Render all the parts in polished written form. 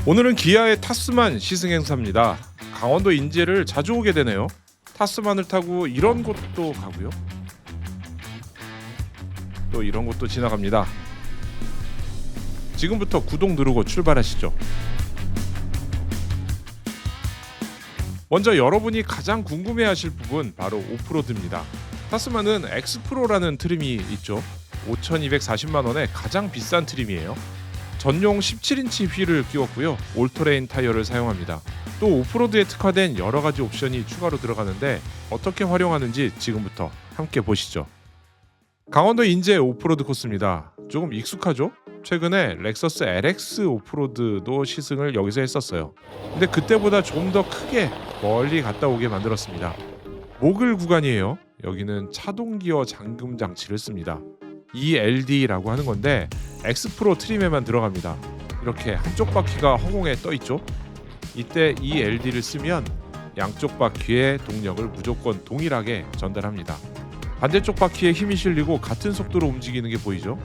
오늘은 기아의 타스만 시승 행사입니다. 강원도 인제를 자주 오게 되네요. 타스만을 타고 이런 곳도 가고요. 또 이런 곳도 지나갑니다. 지금부터 구독 누르고 출발하시죠. 먼저 여러분이 가장 궁금해하실 부분 바로 오프로드입니다. 타스만은 엑스프로라는 트림이 있죠. 5,240만 원의 가장 비싼 트림이에요. 전용 17인치 휠을 끼웠고요. 올터레인 타이어를 사용합니다. 또 오프로드에 특화된 여러 가지 옵션이 추가로 들어가는데 어떻게 활용하는지 지금부터 함께 보시죠. 강원도 인제 오프로드 코스입니다. 조금 익숙하죠? 최근에 렉서스 LX 오프로드도 시승을 여기서 했었어요. 근데 그때보다 좀 더 크게 멀리 갔다 오게 만들었습니다. 모글 구간이에요. 여기는 차동 기어 잠금 장치를 씁니다. ELD라고 하는 건데 엑스프로 트림에만 들어갑니다. 이렇게 한쪽 바퀴가 허공에 떠 있죠. 이때 ELD를 쓰면 양쪽 바퀴의 동력을 무조건 동일하게 전달합니다. 반대쪽 바퀴에 힘이 실리고 같은 속도로 움직이는 게 보이죠?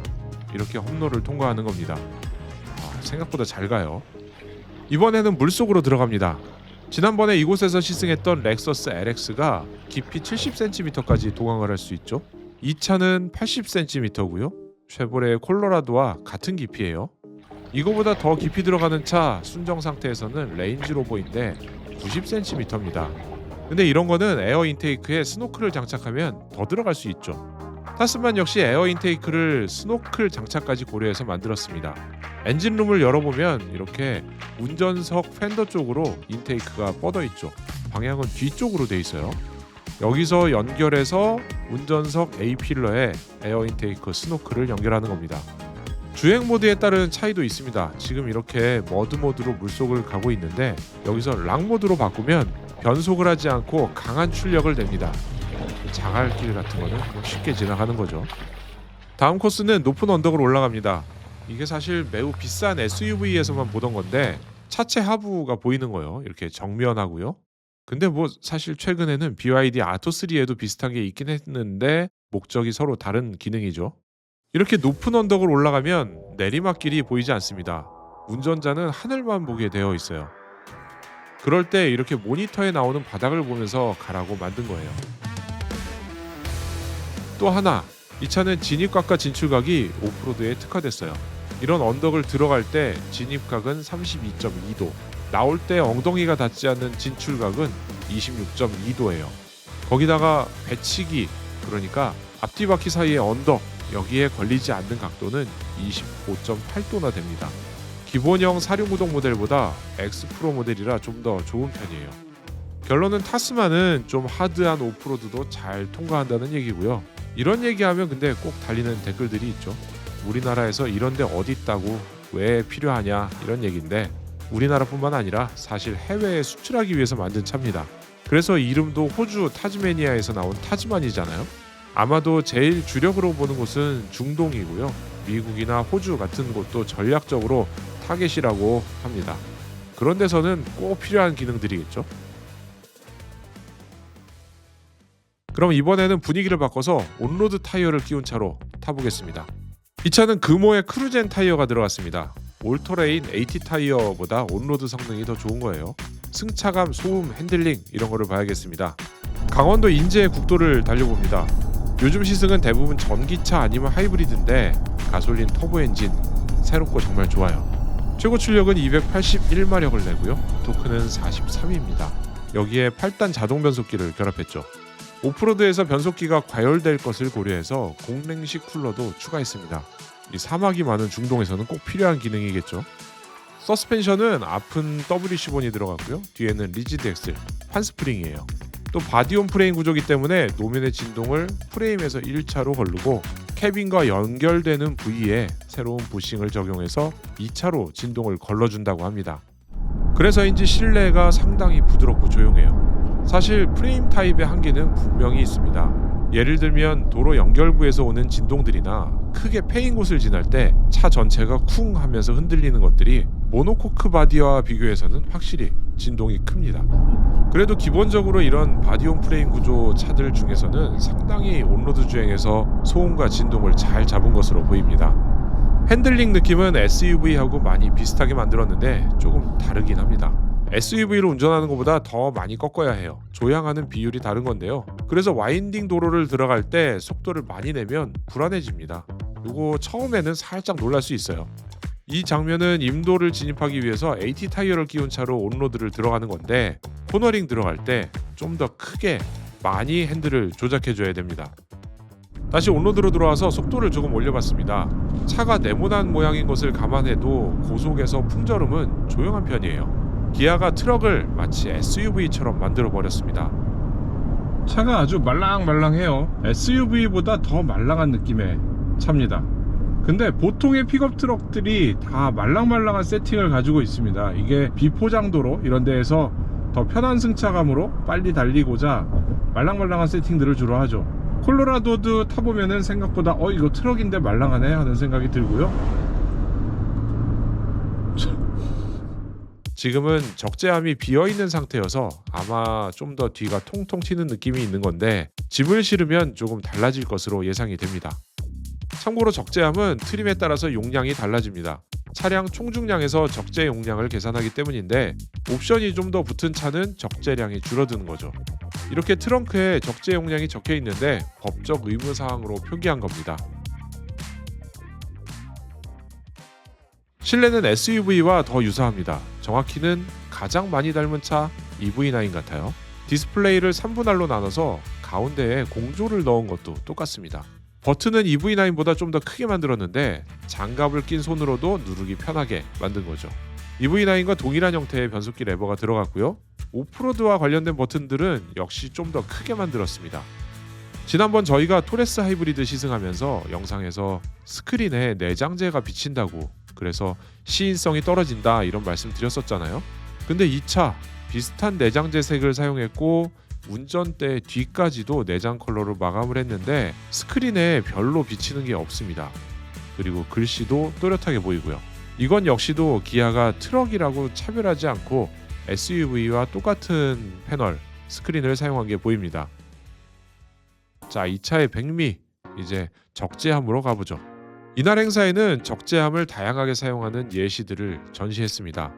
이렇게 험로를 통과하는 겁니다. 생각보다 잘 가요. 이번에는 물속으로 들어갑니다. 지난번에 이곳에서 시승했던 렉서스 LX가 깊이 70cm까지 도강을 할 수 있죠. 이 차는 80cm고요. 쉐보레 콜로라도와 같은 깊이에요. 이거보다 더 깊이 들어가는 차 순정 상태에서는 레인지로버인데 90cm입니다. 근데 이런 거는 에어 인테이크에 스노클을 장착하면 더 들어갈 수 있죠. 타스만 역시 에어 인테이크를 스노클 장착까지 고려해서 만들었습니다. 엔진룸을 열어보면 이렇게 운전석 팬더 쪽으로 인테이크가 뻗어 있죠. 방향은 뒤쪽으로 돼 있어요. 여기서 연결해서 운전석 A필러에 에어 인테이크 스노클을 연결하는 겁니다. 주행 모드에 따른 차이도 있습니다. 지금 이렇게 머드 모드로 물속을 가고 있는데 여기서 락 모드로 바꾸면 변속을 하지 않고 강한 출력을 냅니다. 자갈길 같은 거는 쉽게 지나가는 거죠. 다음 코스는 높은 언덕으로 올라갑니다. 이게 사실 매우 비싼 SUV에서만 보던 건데 차체 하부가 보이는 거예요. 이렇게 정면하고요. 근데 사실 최근에는 BYD 아토3에도 비슷한 게 있긴 했는데 목적이 서로 다른 기능이죠. 이렇게 높은 언덕을 올라가면 내리막길이 보이지 않습니다. 운전자는 하늘만 보게 되어 있어요. 그럴 때 이렇게 모니터에 나오는 바닥을 보면서 가라고 만든 거예요. 또 하나, 이 차는 진입각과 진출각이 오프로드에 특화됐어요. 이런 언덕을 들어갈 때 진입각은 32.2도, 나올 때 엉덩이가 닿지 않는 진출각은 26.2도예요. 거기다가 배치기, 그러니까 앞뒤 바퀴 사이의 언덕, 여기에 걸리지 않는 각도는 25.8도나 됩니다. 기본형 460 모델보다 X프로 모델이라 좀 더 좋은 편이에요. 결론은 타스만은 좀 하드한 오프로드도 잘 통과한다는 얘기고요. 이런 얘기하면 근데 꼭 달리는 댓글들이 있죠. 우리나라에서 이런 데 어디 있다고, 왜 필요하냐, 이런 얘기인데 우리나라뿐만 아니라 사실 해외에 수출하기 위해서 만든 차입니다. 그래서 이름도 호주 타즈메니아에서 나온 타즈만이잖아요. 아마도 제일 주력으로 보는 곳은 중동이고요. 미국이나 호주 같은 곳도 전략적으로 타겟이라고 합니다. 그런 데서는 꼭 필요한 기능들이겠죠. 그럼 이번에는 분위기를 바꿔서 온로드 타이어를 끼운 차로 타보겠습니다. 이 차는 금호의 크루젠 타이어가 들어갔습니다. 올터레인 AT 타이어보다 온로드 성능이 더 좋은 거예요. 승차감, 소음, 핸들링 이런 거를 봐야겠습니다. 강원도 인제 국도를 달려봅니다. 요즘 시승은 대부분 전기차 아니면 하이브리드인데 가솔린 터보 엔진 새롭고 정말 좋아요. 최고 출력은 281마력을 내고요. 토크는 43입니다. 여기에 8단 자동 변속기를 결합했죠. 오프로드에서 변속기가 과열될 것을 고려해서 공랭식 쿨러도 추가했습니다. 이 사막이 많은 중동에서는 꼭 필요한 기능이겠죠. 서스펜션은 앞은 WC 본이 들어갔고요. 뒤에는 리지드 엑셀, 판스프링이에요. 또 바디온 프레임 구조기 때문에 노면의 진동을 프레임에서 1차로 걸르고 캐빈과 연결되는 부위에 새로운 부싱을 적용해서 2차로 진동을 걸러준다고 합니다. 그래서인지 실내가 상당히 부드럽고 조용해요. 사실 프레임 타입의 한계는 분명히 있습니다. 예를 들면 도로 연결부에서 오는 진동들이나 크게 패인 곳을 지날 때 차 전체가 쿵 하면서 흔들리는 것들이 모노코크 바디와 비교해서는 확실히 진동이 큽니다. 그래도 기본적으로 이런 바디온 프레임 구조 차들 중에서는 상당히 온로드 주행에서 소음과 진동을 잘 잡은 것으로 보입니다. 핸들링 느낌은 SUV하고 많이 비슷하게 만들었는데 조금 다르긴 합니다. SUV로 운전하는 것보다 더 많이 꺾어야 해요. 조향하는 비율이 다른 건데요. 그래서 와인딩 도로를 들어갈 때 속도를 많이 내면 불안해집니다. 이거 처음에는 살짝 놀랄 수 있어요. 이 장면은 임도를 진입하기 위해서 AT 타이어를 끼운 차로 온로드를 들어가는 건데 코너링 들어갈 때 좀 더 크게 많이 핸들을 조작해줘야 됩니다. 다시 온로드로 들어와서 속도를 조금 올려봤습니다. 차가 네모난 모양인 것을 감안해도 고속에서 풍절음은 조용한 편이에요. 기아가 트럭을 마치 SUV처럼 만들어버렸습니다. 차가 아주 말랑말랑해요. SUV보다 더 말랑한 느낌의 차입니다. 근데 보통의 픽업 트럭들이 다 말랑말랑한 세팅을 가지고 있습니다. 이게 비포장도로 이런 데에서 더 편한 승차감으로 빨리 달리고자 말랑말랑한 세팅들을 주로 하죠. 콜로라도도 타보면은 생각보다 이거 트럭인데 말랑하네 하는 생각이 들고요. 지금은 적재함이 비어있는 상태여서 아마 좀 더 뒤가 통통 튀는 느낌이 있는 건데 짐을 실으면 조금 달라질 것으로 예상이 됩니다. 참고로 적재함은 트림에 따라서 용량이 달라집니다. 차량 총중량에서 적재 용량을 계산하기 때문인데 옵션이 좀 더 붙은 차는 적재량이 줄어드는 거죠. 이렇게 트렁크에 적재 용량이 적혀 있는데 법적 의무사항으로 표기한 겁니다. 실내는 SUV와 더 유사합니다. 정확히는 가장 많이 닮은 차 EV9 같아요. 디스플레이를 3분할로 나눠서 가운데에 공조를 넣은 것도 똑같습니다. 버튼은 EV9보다 좀 더 크게 만들었는데 장갑을 낀 손으로도 누르기 편하게 만든 거죠. EV9과 동일한 형태의 변속기 레버가 들어갔고요. 오프로드와 관련된 버튼들은 역시 좀 더 크게 만들었습니다. 지난번 저희가 토레스 하이브리드 시승하면서 영상에서 스크린에 내장재가 비친다고, 그래서 시인성이 떨어진다 이런 말씀 드렸었잖아요. 근데 이 차 비슷한 내장재 색을 사용했고 운전대 뒤까지도 내장 컬러로 마감을 했는데 스크린에 별로 비치는 게 없습니다. 그리고 글씨도 또렷하게 보이고요. 이건 역시도 기아가 트럭이라고 차별하지 않고 SUV와 똑같은 패널, 스크린을 사용한 게 보입니다. 자, 이 차의 백미, 이제 적재함으로 가보죠. 이날 행사에는 적재함을 다양하게 사용하는 예시들을 전시했습니다.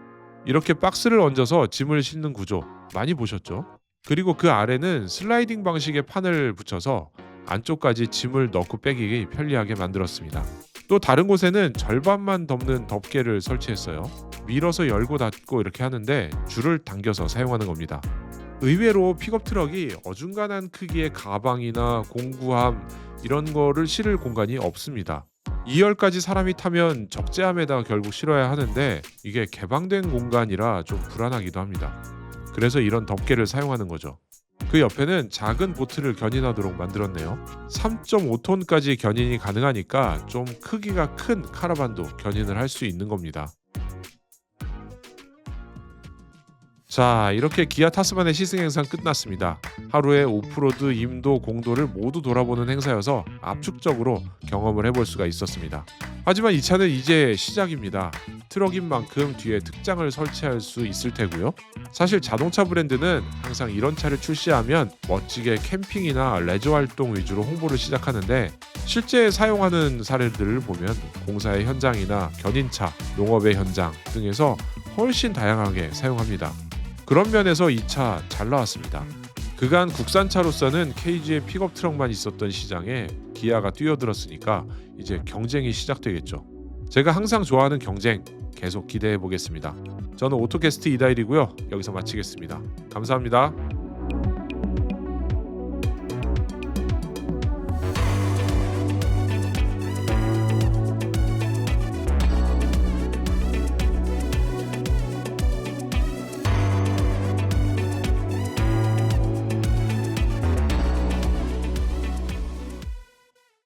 이렇게 박스를 얹어서 짐을 싣는 구조 많이 보셨죠? 그리고 그 아래는 슬라이딩 방식의 판을 붙여서 안쪽까지 짐을 넣고 빼기 편리하게 만들었습니다. 또 다른 곳에는 절반만 덮는 덮개를 설치했어요. 밀어서 열고 닫고 이렇게 하는데 줄을 당겨서 사용하는 겁니다. 의외로 픽업 트럭이 어중간한 크기의 가방이나 공구함 이런 거를 실을 공간이 없습니다. 2열까지 사람이 타면 적재함에다가 결국 실어야 하는데 이게 개방된 공간이라 좀 불안하기도 합니다. 그래서 이런 덮개를 사용하는 거죠. 그 옆에는 작은 보트를 견인하도록 만들었네요. 3.5톤까지 견인이 가능하니까 좀 크기가 큰 카라반도 견인을 할 수 있는 겁니다. 자, 이렇게 기아 타스만의 시승 행사 끝났습니다. 하루에 오프로드, 임도, 공도를 모두 돌아보는 행사여서 압축적으로 경험을 해볼 수가 있었습니다. 하지만 이 차는 이제 시작입니다. 트럭인 만큼 뒤에 특장을 설치할 수 있을 테고요. 사실 자동차 브랜드는 항상 이런 차를 출시하면 멋지게 캠핑이나 레저 활동 위주로 홍보를 시작하는데 실제 사용하는 사례들을 보면 공사의 현장이나 견인차, 농업의 현장 등에서 훨씬 다양하게 사용합니다. 그런 면에서 이 차 잘 나왔습니다. 그간 국산차로서는 KG의 픽업 트럭만 있었던 시장에 기아가 뛰어들었으니까 이제 경쟁이 시작되겠죠. 제가 항상 좋아하는 경쟁 계속 기대해 보겠습니다. 저는 오토캐스트 이다일이고요. 여기서 마치겠습니다. 감사합니다.